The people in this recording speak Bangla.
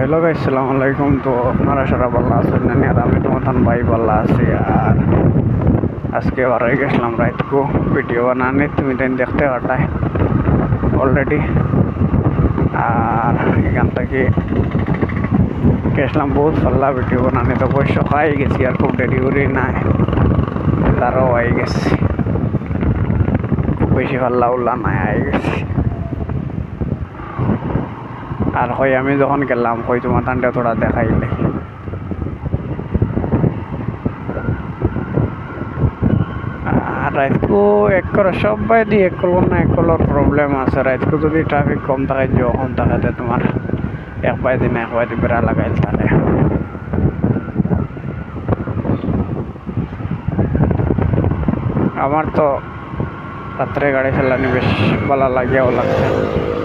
হ্যালো গাইস, আসসালামু আলাইকুম। তো আপনারা সারা ভালো আছেন না? আর আমি তো মতন ভাই ভালো আছি। আর আজকে বারোই গেছিলাম রাতকু ভিডিও বানানি, তুমি দিন দেখতে পাঠায় অলরেডি। আর এখান থেকে গেছিলাম বহুত পাল্লা ভিডিও বানানি, তো বয়স খাই গেছি আর খুব দেরি করি নাই, তারও হয়ে গেছি, খুব বেশি পাল্লা উল্লা নাই আই গেছি। আর হয় আমি যখন গেলাম হয় তোমার তান্ডে থোড়া দেখাইলে রাতকু এক করে সবাই দিয়ে এক করবো না, এক কলর প্রবলেম আছে। রাতকু যদি ট্রাফিক কম থাকে, যখন থাকে তোমার এক বাইদি না এক বাইদি বেড়া লাগাই থাকে। আমার তো রাত্রে গাড়ি চালানি বেশ ভালো লাগেও লাগছে।